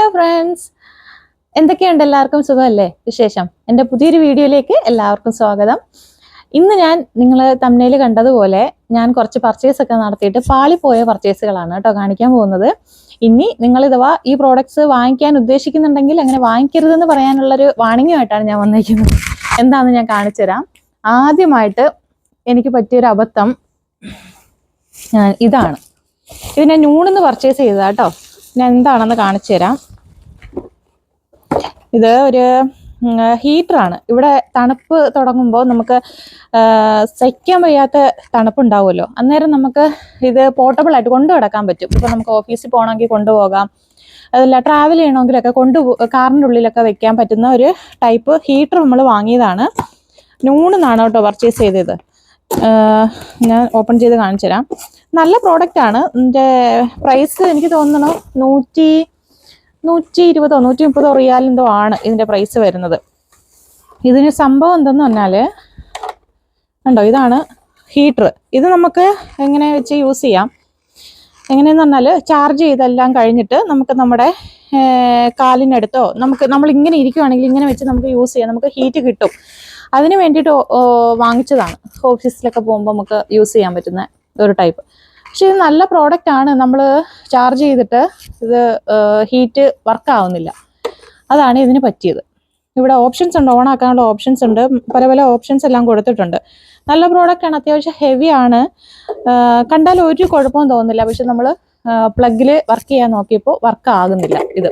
Hello friends, എന്തൊക്കെയുണ്ട്? എല്ലാവർക്കും സുഖമല്ലേ? വിശേഷം. എൻ്റെ പുതിയൊരു വീഡിയോയിലേക്ക് എല്ലാവർക്കും സ്വാഗതം. ഇന്ന് ഞാൻ നിങ്ങൾ തംബ്നെയിൽ കണ്ടതുപോലെ ഞാൻ കുറച്ച് പർച്ചേസ് ഒക്കെ നടത്തിയിട്ട് പാളിപ്പോയ പർച്ചേസുകളാണ് കേട്ടോ കാണിക്കാൻ പോകുന്നത്. ഇനി നിങ്ങൾ ഇഥവാ ഈ പ്രോഡക്ട്സ് വാങ്ങിക്കാൻ ഉദ്ദേശിക്കുന്നുണ്ടെങ്കിൽ അങ്ങനെ വാങ്ങിക്കരുതെന്ന് പറയാനുള്ളൊരു വാണിങ്ങുമായിട്ടാണ് ഞാൻ വന്നിരിക്കുന്നത്. എന്താണെന്ന് ഞാൻ കാണിച്ചു തരാം. ആദ്യമായിട്ട് എനിക്ക് പറ്റിയൊരു അബദ്ധം ഇതാണ്. ഇത് ഞാൻ നൂണിന്ന് പർച്ചേസ് ചെയ്തതാ കേട്ടോ. ഞാൻ എന്താണെന്ന് കാണിച്ചു തരാം. ഇത് ഒരു ഹീറ്ററാണ്. ഇവിടെ തണുപ്പ് തുടങ്ങുമ്പോൾ നമുക്ക് സഹിക്കാൻ വയ്യാത്ത തണുപ്പുണ്ടാവുമല്ലോ, അന്നേരം നമുക്ക് ഇത് പോർട്ടബിൾ ആയിട്ട് കൊണ്ടു നടക്കാൻ പറ്റും. ഇപ്പം നമുക്ക് ഓഫീസിൽ പോകണമെങ്കിൽ കൊണ്ടുപോകാം, അതല്ല ട്രാവൽ ചെയ്യണമെങ്കിലൊക്കെ കാറിൻ്റെ ഉള്ളിലൊക്കെ വെക്കാൻ പറ്റുന്ന ഒരു ടൈപ്പ് ഹീറ്റർ നമ്മൾ വാങ്ങിയതാണ്. നൂണെന്നാണ് കേട്ടോ പർച്ചേസ് ചെയ്തത്. ഞാൻ ഓപ്പൺ ചെയ്ത് കാണിച്ചു തരാം. നല്ല പ്രോഡക്റ്റാണ്. ഇതിൻ്റെ പ്രൈസ് എനിക്ക് തോന്നുന്നു 120 130 റിയാൽ എന്തോ ആണ് ഇതിൻ്റെ പ്രൈസ് വരുന്നത്. ഇതിന് സംഭവം എന്തെന്ന് പറഞ്ഞാൽ കണ്ടോ, ഇതാണ് ഹീറ്റർ. ഇത് നമുക്ക് എങ്ങനെ വെച്ച് യൂസ് ചെയ്യാം. എങ്ങനെയെന്ന് പറഞ്ഞാൽ ചാർജ് ചെയ്തെല്ലാം കഴിഞ്ഞിട്ട് നമുക്ക് നമ്മുടെ കാലിനടുത്തോ നമ്മളിങ്ങനെ ഇരിക്കുവാണെങ്കിൽ ഇങ്ങനെ വെച്ച് നമുക്ക് യൂസ് ചെയ്യാം. നമുക്ക് ഹീറ്റ് കിട്ടും. അതിന് വേണ്ടിയിട്ട് വാങ്ങിച്ചതാണ്. ഓഫീസിലൊക്കെ പോകുമ്പോൾ നമുക്ക് യൂസ് ചെയ്യാൻ പറ്റുന്ന ഒരു ടൈപ്പ്. പക്ഷെ ഇത് നല്ല പ്രോഡക്റ്റ് ആണ്. നമ്മൾ ചാർജ് ചെയ്തിട്ട് ഇത് ഹീറ്റ് വർക്കാവുന്നില്ല. അതാണ് ഇതിന് പറ്റിയത്. ഇവിടെ ഓപ്ഷൻസ് ഉണ്ട്, ഓൺ ആക്കാനുള്ള ഓപ്ഷൻസ് ഉണ്ട്, പല പല ഓപ്ഷൻസ് എല്ലാം കൊടുത്തിട്ടുണ്ട്. നല്ല പ്രോഡക്റ്റ് ആണ്, അത്യാവശ്യം ഹെവി ആണ്. കണ്ടാൽ ഒരു കുഴപ്പവും തോന്നുന്നില്ല. പക്ഷെ നമ്മൾ പ്ലഗിൽ വർക്ക് ചെയ്യാൻ നോക്കിയപ്പോൾ വർക്ക് ആകുന്നില്ല. ഇത്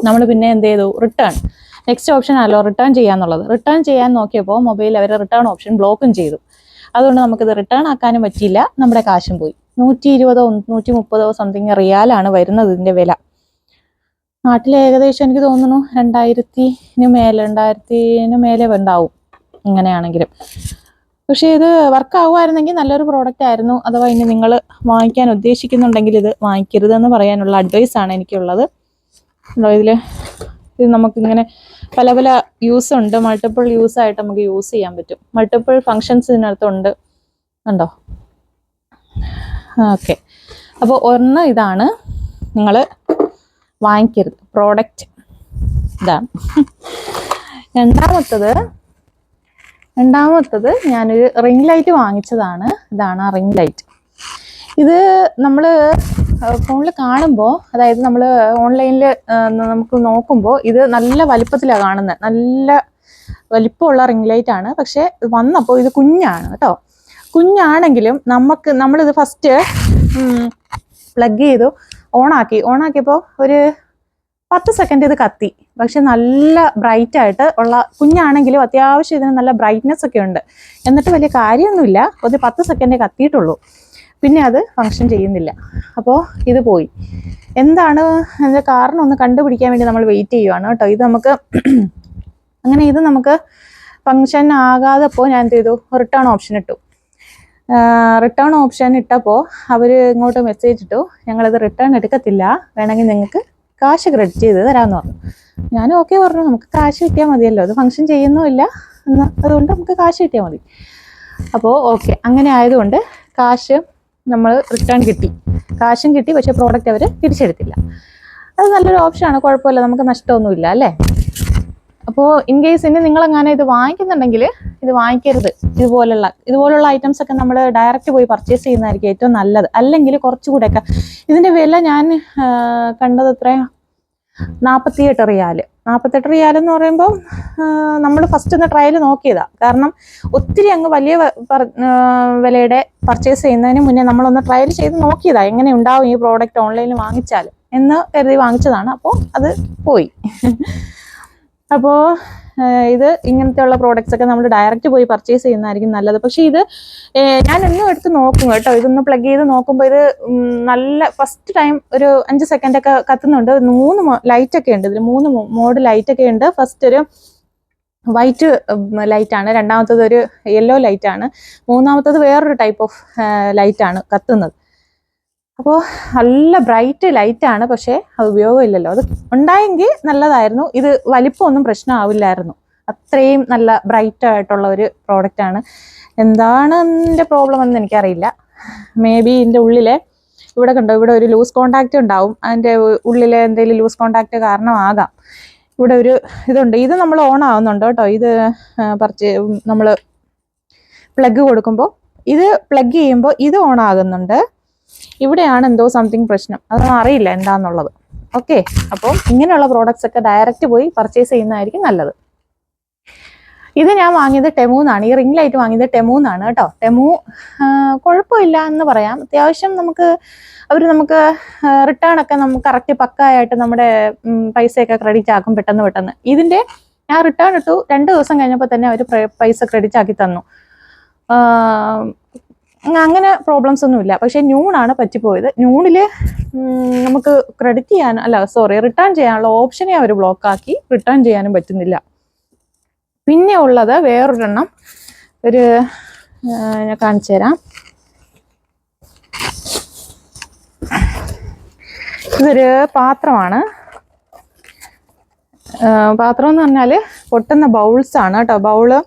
നമ്മൾ പിന്നെ എന്ത് ചെയ്തു, നെക്സ്റ്റ് ഓപ്ഷൻ ആണല്ലോ റിട്ടേൺ ചെയ്യാന്നുള്ളത്. റിട്ടേൺ ചെയ്യാൻ നോക്കിയപ്പോൾ മൊബൈൽ അവർ റിട്ടേൺ ഓപ്ഷൻ ബ്ലോക്കും ചെയ്തു. അതുകൊണ്ട് നമുക്കിത് റിട്ടേൺ ആക്കാനും പറ്റിയില്ല, നമ്മുടെ കാശും പോയി. 120 130 സംതിങ് റിയാലാണ് വരുന്നത് ഇതിൻ്റെ വില. നാട്ടിൽ ഏകദേശം എനിക്ക് തോന്നുന്നു 2000 മേലെ ഉണ്ടാവും ഇങ്ങനെയാണെങ്കിലും. പക്ഷേ ഇത് വർക്ക് ആവുമായിരുന്നെങ്കിൽ നല്ലൊരു പ്രോഡക്റ്റ് ആയിരുന്നു. അഥവാ ഇനി നിങ്ങൾ വാങ്ങിക്കാൻ ഉദ്ദേശിക്കുന്നുണ്ടെങ്കിൽ ഇത് വാങ്ങിക്കരുതെന്ന് പറയാനുള്ള അഡ്വൈസാണ് എനിക്കുള്ളത്. ഇത് നമുക്കിങ്ങനെ പല പല യൂസ് ഉണ്ട്, മൾട്ടിപ്പിൾ യൂസ് ആയിട്ട് നമുക്ക് യൂസ് ചെയ്യാൻ പറ്റും. മൾട്ടിപ്പിൾ ഫങ്ഷൻസ് ഇതിനകത്തുണ്ട്, ഉണ്ടോ? ഓക്കെ, അപ്പോൾ ഒരെണ്ണം ഇതാണ്, നിങ്ങൾ വാങ്ങിക്കരുത് പ്രോഡക്റ്റ് ഇതാണ്. രണ്ടാമത്തത് ഞാനൊരു റിംഗ് ലൈറ്റ് വാങ്ങിച്ചതാണ്. ഇതാണ് ആ റിംഗ് ലൈറ്റ്. ഇത് നമ്മൾ ഫോണിൽ കാണുമ്പോൾ, അതായത് നമ്മൾ ഓൺലൈനിൽ നമുക്ക് നോക്കുമ്പോൾ ഇത് നല്ല വലിപ്പത്തിലാണ് കാണുന്നത്. നല്ല വലിപ്പമുള്ള റിംഗ് ലൈറ്റ് ആണ്. പക്ഷെ വന്നപ്പോൾ ഇത് കുഞ്ഞാണ് കേട്ടോ. കുഞ്ഞാണെങ്കിലും നമ്മളിത് ഫസ്റ്റ് പ്ലഗ് ചെയ്തു ഓണാക്കിയപ്പോൾ ഒരു 10 സെക്കൻഡ് ഇത് കത്തി. പക്ഷെ നല്ല ബ്രൈറ്റ് ആയിട്ട് ഉള്ള കുഞ്ഞാണെങ്കിലും അത്യാവശ്യം ഇതിന് നല്ല ബ്രൈറ്റ്നെസ് ഒക്കെ ഉണ്ട്. എന്നിട്ട് വലിയ കാര്യമൊന്നുമില്ല, ഒരു 10 സെക്കൻഡേ കത്തിയിട്ടുള്ളൂ. പിന്നെ അത് ഫങ്ഷൻ ചെയ്യുന്നില്ല. അപ്പോൾ ഇത് പോയി. എന്താണ് അതിൻ്റെ കാരണം ഒന്ന് കണ്ടുപിടിക്കാൻ വേണ്ടി നമ്മൾ വെയിറ്റ് ചെയ്യുവാണ് കേട്ടോ. ഇത് നമുക്ക് ഫങ്ഷൻ ആകാതെപ്പോൾ ഞാൻ എന്ത് ചെയ്തു, റിട്ടേൺ ഓപ്ഷൻ ഇട്ടു. റിട്ടേൺ ഓപ്ഷൻ ഇട്ടപ്പോൾ അവർ ഇങ്ങോട്ട് മെസ്സേജ് ഇട്ടു, ഞങ്ങളിത് റിട്ടേൺ എടുക്കത്തില്ല, വേണമെങ്കിൽ നിങ്ങൾക്ക് കാശ് ക്രെഡിറ്റ് ചെയ്ത് തരാമെന്ന് പറഞ്ഞു. ഞാൻ ഓക്കെ പറഞ്ഞു, നമുക്ക് കാശ് കിട്ടിയാൽ മതിയല്ലോ, അത് ഫങ്ഷൻ ചെയ്യുന്നുമില്ല, അതുകൊണ്ട് നമുക്ക് കാശ് കിട്ടിയാൽ മതി. അപ്പോൾ ഓക്കെ, അങ്ങനെ ആയതുകൊണ്ട് കാശ് നമ്മൾ റിട്ടേൺ കിട്ടി, കാശും കിട്ടി. പക്ഷേ പ്രോഡക്റ്റ് അവർ തിരിച്ചെടുത്തില്ല. അത് നല്ലൊരു ഓപ്ഷനാണ്, കുഴപ്പമില്ല, നമുക്ക് നഷ്ടമൊന്നുമില്ല അല്ലേ. അപ്പോൾ ഇൻ കേസ് ഇനി നിങ്ങളെങ്ങനെ ഇത് വാങ്ങിക്കുന്നുണ്ടെങ്കിൽ ഇത് വാങ്ങിക്കരുത്. ഇതുപോലുള്ള ഐറ്റംസ് ഒക്കെ നമ്മൾ ഡയറക്റ്റ് പോയി പർച്ചേസ് ചെയ്യുന്നതായിരിക്കും ഏറ്റവും നല്ലത്. അല്ലെങ്കിൽ കുറച്ചുകൂടെയൊക്കെ ഇതിൻ്റെ വില ഞാൻ കണ്ടത് എത്രയാണ്, 48 റിയാൽ. 48 റിയാൽ എന്ന് പറയുമ്പോൾ നമ്മൾ ഫസ്റ്റ് ഒന്ന് ട്രയൽ നോക്കിയതാണ്. കാരണം ഒത്തിരി അങ്ങ് വലിയ വിലയുടെ പർച്ചേസ് ചെയ്യുന്നതിന് മുന്നേ നമ്മളൊന്ന് ട്രയൽ ചെയ്ത് നോക്കിയതാണ്, എങ്ങനെ ഉണ്ടാവും ഈ പ്രോഡക്റ്റ് ഓൺലൈനിൽ വാങ്ങിച്ചാൽ എന്ന് കരുതി വാങ്ങിച്ചതാണ്. അപ്പോൾ അത് പോയി. അപ്പോൾ ഇത് ഇങ്ങനത്തെയുള്ള പ്രോഡക്റ്റ്സ് ഒക്കെ നമ്മൾ ഡയറക്റ്റ് പോയി പർച്ചേസ് ചെയ്യുന്നതായിരിക്കും നല്ലത്. പക്ഷേ ഇത് ഞാൻ ഒന്നും എടുത്ത് നോക്കും കേട്ടോ. ഇതൊന്ന് പ്ലഗ് ചെയ്ത് നോക്കുമ്പോൾ ഇത് നല്ല ഫസ്റ്റ് ടൈം ഒരു 5 സെക്കൻഡൊക്കെ കത്തുന്നുണ്ട്. 3 ലൈറ്റൊക്കെ ഉണ്ട് ഇതിൽ, 3 മോഡ് ലൈറ്റൊക്കെ ഉണ്ട്. ഫസ്റ്റ് ഒരു വൈറ്റ് ലൈറ്റാണ്, രണ്ടാമത്തത് ഒരു യെല്ലോ ലൈറ്റാണ്, മൂന്നാമത്തത് വേറൊരു ടൈപ്പ് ഓഫ് ലൈറ്റാണ് കത്തുന്നത്. അപ്പോൾ നല്ല ബ്രൈറ്റ് ലൈറ്റാണ്. പക്ഷേ അത് ഉപയോഗമില്ലല്ലോ. അത് ഉണ്ടായെങ്കിൽ നല്ലതായിരുന്നു. ഇത് വലിപ്പമൊന്നും പ്രശ്നമാവില്ലായിരുന്നു. അത്രയും നല്ല ബ്രൈറ്റ് ആയിട്ടുള്ള ഒരു പ്രോഡക്റ്റാണ്. എന്താണ് എൻ്റെ പ്രോബ്ലം എന്ന് എനിക്കറിയില്ല. മേ ബി ഇതിൻ്റെ ഉള്ളിലെ ഇവിടെ കണ്ടോ, ഇവിടെ ഒരു ലൂസ് കോണ്ടാക്റ്റ് ഉണ്ടാവും. അതിൻ്റെ ഉള്ളിൽ എന്തെങ്കിലും ലൂസ് കോണ്ടാക്റ്റ് കാരണമാകാം. ഇവിടെ ഒരു ഇതുണ്ട്. ഇത് നമ്മൾ ഓൺ ആവുന്നുണ്ട് കേട്ടോ. ഇത് നമ്മൾ പ്ലഗ് കൊടുക്കുമ്പോൾ, ഇത് പ്ലഗ് ചെയ്യുമ്പോൾ ഇത് ഓൺ ആകുന്നുണ്ട്. ഇവിടെയാണ് എന്തോ സംതിങ് പ്രശ്നം, അതൊന്നും അറിയില്ല എന്താണെന്നുള്ളത്. ഓക്കെ, അപ്പോൾ ഇങ്ങനെയുള്ള പ്രോഡക്റ്റ്സ് ഒക്കെ ഡയറക്റ്റ് പോയി പർച്ചേസ് ചെയ്യുന്നതായിരിക്കും നല്ലത്. ഇത് ഞാൻ വാങ്ങിയത് ടെമൂന്നാണ്. ഈ റിംഗ് ലൈറ്റ് വാങ്ങിയത് ടെമൂന്നാണ് കേട്ടോ. ടെമു കുഴപ്പമില്ല എന്ന് പറയാം. അത്യാവശ്യം നമുക്ക് റിട്ടേൺ ഒക്കെ നമുക്ക് കറക്റ്റ് പക്കായിട്ട് നമ്മുടെ പൈസയൊക്കെ ക്രെഡിറ്റ് ആക്കും പെട്ടെന്ന്. ഇതിൻ്റെ ഞാൻ റിട്ടേൺ ഇട്ടു, 2 ദിവസം കഴിഞ്ഞപ്പോൾ തന്നെ അവർ പൈസ ക്രെഡിറ്റ് ആക്കി തന്നു. അങ്ങനെ പ്രോബ്ലംസ് ഒന്നുമില്ല. പക്ഷേ ന്യൂണാണ് പറ്റിപ്പോയത്. ന്യൂണിൽ നമുക്ക് റിട്ടേൺ ചെയ്യാനുള്ള ഓപ്ഷനെ അവർ ബ്ലോക്കാക്കി, റിട്ടേൺ ചെയ്യാനും പറ്റുന്നില്ല. പിന്നെ ഉള്ളത് വേറൊരെണ്ണം, ഞാൻ കാണിച്ചു തരാം. ഇതൊരു പാത്രമാണ്. പാത്രം എന്ന് പറഞ്ഞാൽ പൊട്ടുന്ന ബൗൾസ് ആണ് കേട്ടോ. ബൗള്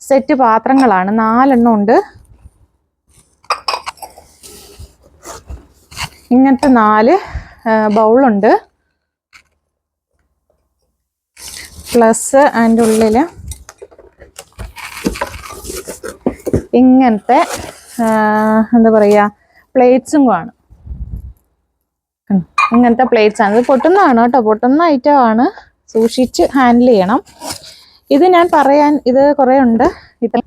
സെറ്റ് പാത്രങ്ങളാണ്, 4 എണ്ണം ഉണ്ട്. ഇങ്ങനത്തെ 4 ബൗളുണ്ട്. പ്ലസ് അതിൻ്റെ ഉള്ളിൽ ഇങ്ങനത്തെ എന്താ പറയുക, പ്ലേറ്റ്സും കാണും. ഇങ്ങനത്തെ പ്ലേറ്റ്സ് ആണ്. ഇത് പൊട്ടുന്നതാണ് കേട്ടോ, പൊട്ടുന്ന ഐറ്റം ആണ്. സൂക്ഷിച്ച് ഹാൻഡിൽ ചെയ്യണം. ഇത് ഞാൻ പറയാൻ, ഇത് കുറേ ഉണ്ട്. ഇത്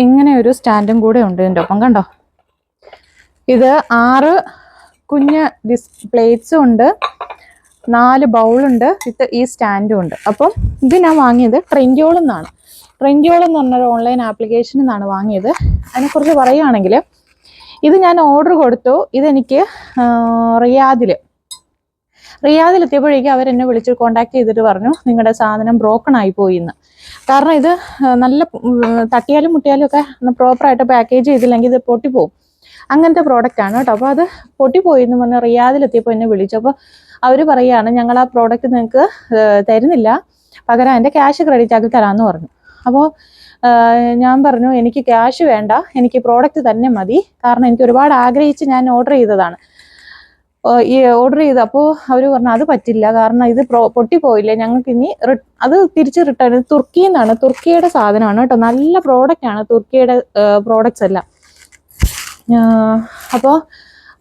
ഇങ്ങനെ ഒരു സ്റ്റാൻഡും കൂടെ ഉണ്ട് ഇതിൻ്റെ ഒപ്പം, കണ്ടോ. ഇത് 6 കുഞ്ഞ് പ്ലേറ്റ്സും ഉണ്ട്, 4 ബൗളുണ്ട്, ഈ സ്റ്റാൻഡും ഉണ്ട്. അപ്പം ഇത് ഞാൻ വാങ്ങിയത് ട്രെൻഡ്യോൾ എന്നാണ്. ട്രെൻഡ്യോൾ എന്ന് പറഞ്ഞൊരു ഓൺലൈൻ ആപ്ലിക്കേഷനിൽ നിന്നാണ് വാങ്ങിയത്. അതിനെക്കുറിച്ച് പറയുകയാണെങ്കിൽ, ഇത് ഞാൻ ഓർഡർ കൊടുത്തു. ഇതെനിക്ക് റിയാദിലെത്തിയപ്പോഴേക്കും അവരെന്നെ വിളിച്ച് കോൺടാക്ട് ചെയ്തിട്ട് പറഞ്ഞു, നിങ്ങളുടെ സാധനം ബ്രോക്കൺ ആയി പോയി എന്ന്. കാരണം ഇത് നല്ല തട്ടിയാലും മുട്ടിയാലും ഒക്കെ പ്രോപ്പറായിട്ട് പാക്കേജ് ചെയ്തില്ലെങ്കിൽ ഇത് പൊട്ടിപ്പോവും. അങ്ങനത്തെ പ്രോഡക്റ്റാണ് കേട്ടോ. അപ്പോൾ അത് പൊട്ടിപ്പോയി എന്ന് പറഞ്ഞാൽ റിയാദിലെത്തിയപ്പോൾ എന്നെ വിളിച്ചു. അപ്പോൾ അവർ പറയുകയാണ്, ഞങ്ങൾ ആ പ്രോഡക്റ്റ് നിങ്ങൾക്ക് തരുന്നില്ല, പകരം അതിൻ്റെ ക്യാഷ് ക്രെഡിറ്റ് ആക്കി തരാമെന്ന് പറഞ്ഞു. അപ്പോൾ ഞാൻ പറഞ്ഞു, എനിക്ക് ക്യാഷ് വേണ്ട, എനിക്ക് പ്രോഡക്റ്റ് തന്നെ മതി. കാരണം എനിക്ക് ഒരുപാട് ആഗ്രഹിച്ച് ഞാൻ ഓർഡർ ചെയ്തതാണ്. അപ്പോൾ അവർ പറഞ്ഞു അത് പറ്റില്ല, കാരണം ഇത് പൊട്ടിപ്പോയില്ലേ, ഞങ്ങൾക്ക് ഇനി അത് തിരിച്ച് റിട്ടേൺ. തുർക്കിയിൽ നിന്നാണ്, തുർക്കിയുടെ സാധനമാണ് കേട്ടോ. നല്ല പ്രോഡക്റ്റാണ് തുർക്കിയുടെ പ്രോഡക്റ്റ്സ് എല്ലാം. അപ്പോൾ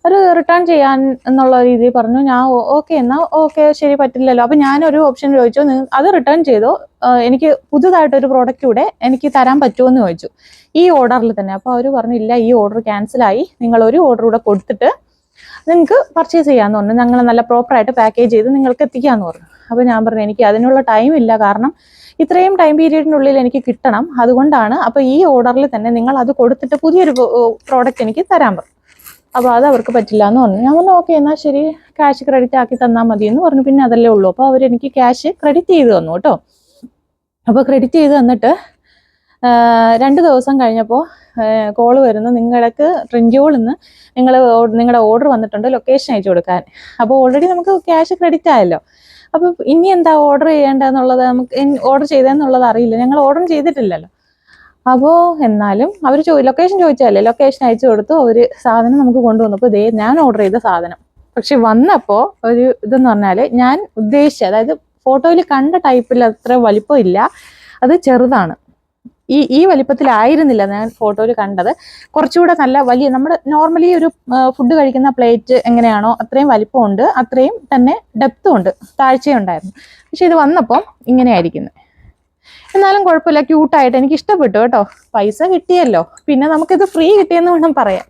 ഒരു റിട്ടേൺ ചെയ്യാൻ എന്നുള്ള രീതിയിൽ പറഞ്ഞു. ഞാൻ ഓക്കെ ശരി, പറ്റില്ലല്ലോ. അപ്പോൾ ഞാനൊരു ഓപ്ഷൻ ചോദിച്ചു, അത് റിട്ടേൺ ചെയ്തോ, എനിക്ക് പുതുതായിട്ടൊരു പ്രോഡക്റ്റ് കൂടെ എനിക്ക് തരാൻ പറ്റുമോ എന്ന് ചോദിച്ചു, ഈ ഓർഡറിൽ തന്നെ. അപ്പോൾ അവർ പറഞ്ഞു, ഇല്ല, ഈ ഓർഡർ ക്യാൻസലായി, നിങ്ങൾ ഒരു ഓർഡർ കൂടെ കൊടുത്തിട്ട് നിങ്ങൾക്ക് പർച്ചേസ് ചെയ്യാമെന്ന് പറഞ്ഞു. ഞങ്ങൾ നല്ല പ്രോപ്പറായിട്ട് പാക്കേജ് ചെയ്ത് നിങ്ങൾക്ക് എത്തിക്കാമെന്ന് പറഞ്ഞു. അപ്പോൾ ഞാൻ പറഞ്ഞു, എനിക്ക് അതിനുള്ള ടൈം ഇല്ല, കാരണം ഇത്രയും ടൈം പീരീഡിനുള്ളിൽ എനിക്ക് കിട്ടണം, അതുകൊണ്ടാണ്. അപ്പോൾ ഈ ഓർഡറിൽ തന്നെ നിങ്ങൾ അത് കൊടുത്തിട്ട് പുതിയൊരു പ്രോഡക്റ്റ് എനിക്ക് തരാൻ പറഞ്ഞു. അപ്പോൾ അത് അവർക്ക് പറ്റില്ല എന്ന് പറഞ്ഞു. ഞാൻ പറഞ്ഞു, ഓക്കെ, എന്നാൽ ശരി, ക്യാഷ് ക്രെഡിറ്റ് ആക്കി തന്നാൽ മതി എന്ന് പറഞ്ഞു. പിന്നെ അതല്ലേ ഉള്ളൂ. അപ്പോൾ അവരെനിക്ക് ക്യാഷ് ക്രെഡിറ്റ് ചെയ്ത് തന്നു കേട്ടോ. അപ്പോൾ ക്രെഡിറ്റ് ചെയ്ത് തന്നിട്ട് 2 ദിവസം കഴിഞ്ഞപ്പോൾ കോള് വരുന്നു, നിങ്ങൾക്ക് ട്രെൻഡ്യോളിൽ നിന്ന് നിങ്ങളുടെ ഓർഡർ വന്നിട്ടുണ്ട്, ലൊക്കേഷൻ അയച്ചു കൊടുക്കാൻ. അപ്പോൾ ഓൾറെഡി നമുക്ക് ക്യാഷ് ക്രെഡിറ്റ് ആയല്ലോ. അപ്പോൾ ഇനി എന്താ ഓർഡർ ചെയ്യേണ്ടതെന്നുള്ളത്, നമുക്ക് ഓർഡർ ചെയ്തതെന്നുള്ളത് അറിയില്ല, ഞങ്ങൾ ഓർഡർ ചെയ്തിട്ടില്ലല്ലോ. അപ്പോൾ എന്നാലും അവർ ലൊക്കേഷൻ ചോദിച്ചാലേ ലൊക്കേഷൻ അയച്ചു കൊടുത്തു. അവർ സാധനം നമുക്ക് കൊണ്ടുവന്നപ്പോൾ ഇതേ ഞാൻ ഓർഡർ ചെയ്ത സാധനം. പക്ഷെ വന്നപ്പോൾ ഒരു ഇതെന്ന് പറഞ്ഞാൽ, ഞാൻ ഉദ്ദേശിച്ച, അതായത് ഫോട്ടോയിൽ കണ്ട ടൈപ്പിൽ അത്ര വലിപ്പമില്ല, അത് ചെറുതാണ്. ഈ വലിപ്പത്തിലായിരുന്നില്ല ഞാൻ ഫോട്ടോയിൽ കണ്ടത്. കുറച്ചുകൂടെ നല്ല വലിയ, നമ്മുടെ നോർമലി ഒരു ഫുഡ് കഴിക്കുന്ന പ്ലേറ്റ് എങ്ങനെയാണോ അത്രയും വലിപ്പമുണ്ട്, അത്രയും തന്നെ ഡെപ്തും ഉണ്ട്, താഴ്ചയുണ്ടായിരുന്നു. പക്ഷെ ഇത് വന്നപ്പം ഇങ്ങനെയായിരിക്കുന്നത്. എന്നാലും കുഴപ്പമില്ല, ക്യൂട്ടായിട്ട് എനിക്ക് ഇഷ്ടപ്പെട്ടു കേട്ടോ. പൈസ കിട്ടിയല്ലോ, പിന്നെ നമുക്കിത് ഫ്രീ കിട്ടിയെന്ന് വേണം പറയാം.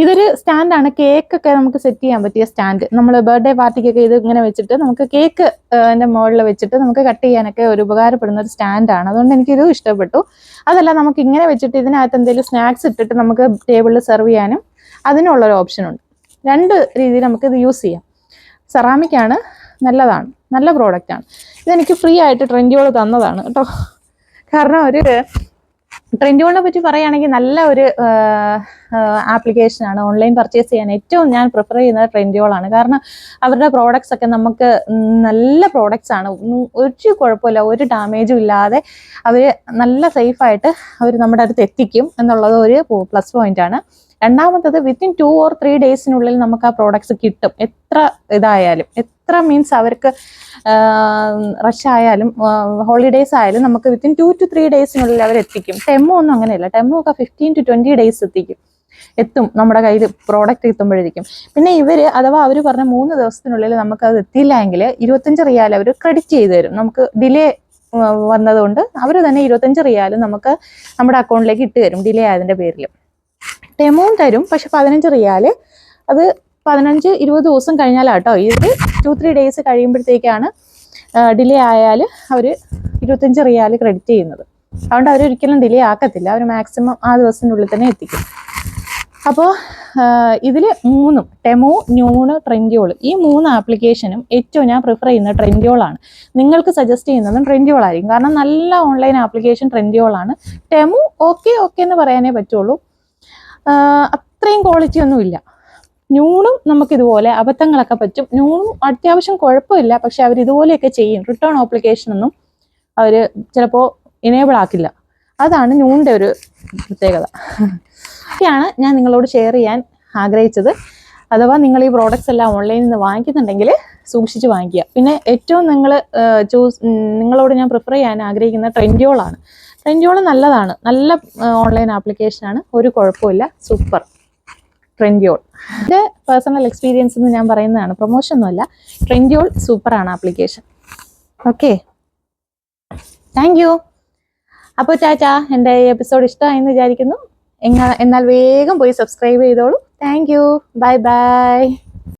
ഇതൊരു സ്റ്റാൻഡാണ്, കേക്കൊക്കെ നമുക്ക് സെറ്റ് ചെയ്യാൻ പറ്റിയ സ്റ്റാൻഡ്. നമ്മൾ ബർത്ത്ഡേ പാർട്ടിക്കൊക്കെ ഇത് ഇങ്ങനെ വെച്ചിട്ട് നമുക്ക് കേക്ക് അതിൻ്റെ മുകളിൽ വെച്ചിട്ട് നമുക്ക് കട്ട് ചെയ്യാനൊക്കെ ഒരു ഉപകാരപ്പെടുന്ന ഒരു സ്റ്റാൻഡാണ്. അതുകൊണ്ട് എനിക്കിത് ഇഷ്ടപ്പെട്ടു. അതല്ല, നമുക്ക് ഇങ്ങനെ വെച്ചിട്ട് ഇതിനകത്ത് എന്തെങ്കിലും സ്നാക്സ് ഇട്ടിട്ട് നമുക്ക് ടേബിളിൽ സെർവ് ചെയ്യാനും അതിനുള്ളൊരു ഓപ്ഷനുണ്ട്. 2 രീതിയിൽ നമുക്കിത് യൂസ് ചെയ്യാം. സെറാമിക്കാണ്, നല്ലതാണ്, നല്ല പ്രോഡക്റ്റാണ്. ഇതെനിക്ക് ഫ്രീ ആയിട്ട് ട്രെൻഡ്യോൾ തന്നതാണ് കേട്ടോ. കാരണം ഒരു ട്രെൻഡ്യോളിനെ പറ്റി പറയുകയാണെങ്കിൽ നല്ല ഒരു ആപ്ലിക്കേഷനാണ്. ഓൺലൈൻ പർച്ചേസ് ചെയ്യാൻ ഏറ്റവും ഞാൻ പ്രിഫർ ചെയ്യുന്നത് ട്രെൻഡ്യോളാണ്. കാരണം അവരുടെ പ്രോഡക്ട്സ് ഒക്കെ നമുക്ക് നല്ല പ്രോഡക്ട്സ് ആണ്. ഒരു കുഴപ്പമില്ല, ഒരു ഡാമേജും ഇല്ലാതെ അവർ നല്ല സേഫായിട്ട് അവർ നമ്മുടെ അടുത്ത് എത്തിക്കും എന്നുള്ളത് ഒരു പ്ലസ് പോയിന്റ് ആണ്. രണ്ടാമത്തത് വിത്തിൻ 2 or 3 ഡേയ്സിനുള്ളിൽ നമുക്ക് ആ പ്രോഡക്ട്സ് കിട്ടും. എത്ര ഇതായാലും, എത്ര മീൻസ് അവർക്ക് റഷ് ആയാലും ഹോളിഡേയ്സ് ആയാലും നമുക്ക് വിത്തിൻ 2 to 3 ഡേയ്സിനുള്ളിൽ അവർ എത്തിക്കും. ടെമോ ഒന്നും അങ്ങനെയല്ല. ടെമോ ഒക്കെ 15 to 20 ഡേയ്സ് എത്തും നമ്മുടെ കയ്യിൽ പ്രോഡക്റ്റ് എത്തുമ്പോഴേക്കും. പിന്നെ അഥവാ അവർ പറഞ്ഞ 3 ദിവസത്തിനുള്ളിൽ നമുക്ക് അത് എത്തിയില്ല എങ്കിൽ 25 റിയാൽ അവർ ക്രെഡിറ്റ് ചെയ്ത് തരും. നമുക്ക് ഡിലേ വന്നതുകൊണ്ട് അവർ തന്നെ 25 റിയാൽ നമുക്ക് നമ്മുടെ അക്കൗണ്ടിലേക്ക് ഇട്ട് തരും, ഡിലേ ആയതിൻ്റെ പേരിൽ. ടെമോ തരും, പക്ഷെ 15 റിയാൽ അത് 15-20 ദിവസം കഴിഞ്ഞാലാട്ടോ. ഇത് 2-3 ഡേയ്സ് കഴിയുമ്പോഴത്തേക്കാണ് ഡിലേ ആയാൽ അവർ 25 റിയാൽ ക്രെഡിറ്റ് ചെയ്യുന്നത്. അതുകൊണ്ട് അവരൊരിക്കലും ഡിലേ ആക്കത്തില്ല, അവർ മാക്സിമം ആ ദിവസത്തിനുള്ളിൽ തന്നെ എത്തിക്കും. അപ്പോൾ ഇതിൽ 3 ടെമോ, ന്യൂണ്, ട്രെൻഡ്യോൾ, ഈ 3 ആപ്ലിക്കേഷനും ഏറ്റവും ഞാൻ പ്രിഫർ ചെയ്യുന്നത് ട്രെൻഡ്യോളാണ്. നിങ്ങൾക്ക് സജസ്റ്റ് ചെയ്യുന്നതും ട്രെൻഡ്യോളായിരിക്കും. കാരണം നല്ല ഓൺലൈൻ ആപ്ലിക്കേഷൻ ട്രെൻഡ്യോളാണ്. ടെമോ ഓക്കെ എന്ന് പറയാനേ പറ്റുള്ളൂ, അത്രയും ക്വാളിറ്റി ഒന്നുമില്ല. ന്യൂണും നമുക്കിതുപോലെ അബദ്ധങ്ങളൊക്കെ പറ്റും. ന്യൂണും അത്യാവശ്യം കുഴപ്പമില്ല, പക്ഷെ അവർ ഇതുപോലെയൊക്കെ ചെയ്യും. റിട്ടേൺ ആപ്ലിക്കേഷനൊന്നും അവർ ചിലപ്പോൾ ഇനേബിൾ ആക്കില്ല. അതാണ് ന്യൂണിൻ്റെ ഒരു പ്രത്യേകത. ഒക്കെയാണ് ഞാൻ നിങ്ങളോട് ഷെയർ ചെയ്യാൻ ആഗ്രഹിച്ചത്. അഥവാ നിങ്ങൾ ഈ പ്രോഡക്റ്റ്സ് എല്ലാം ഓൺലൈനിൽ നിന്ന് വാങ്ങിക്കുന്നുണ്ടെങ്കിൽ സൂക്ഷിച്ച് വാങ്ങിക്കുക. പിന്നെ ഏറ്റവും നിങ്ങളോട് ഞാൻ പ്രിഫർ ചെയ്യാൻ ആഗ്രഹിക്കുന്ന ട്രെൻഡ്യോളാണ്. ട്രെൻഡ്യോൾ നല്ലതാണ്, നല്ല ഓൺലൈൻ ആപ്ലിക്കേഷനാണ്, ഒരു കുഴപ്പമില്ല, സൂപ്പർ ട്രെൻഡ്യോൾ. എൻ്റെ പേഴ്സണൽ എക്സ്പീരിയൻസ് എന്ന് ഞാൻ പറയുന്നതാണ്, പ്രൊമോഷൻ ഒന്നുമല്ല. ട്രെൻഡ്യോൾ സൂപ്പറാണ് ആപ്ലിക്കേഷൻ. Okay, thank you. അപ്പോൾ ടാറ്റാ. എൻ്റെ ഈ എപ്പിസോഡ് ഇഷ്ടമായെന്ന് വിചാരിക്കുന്നു. എന്നാൽ വേഗം പോയി സബ്സ്ക്രൈബ് ചെയ്തോളൂ. Thank you. Bye bye.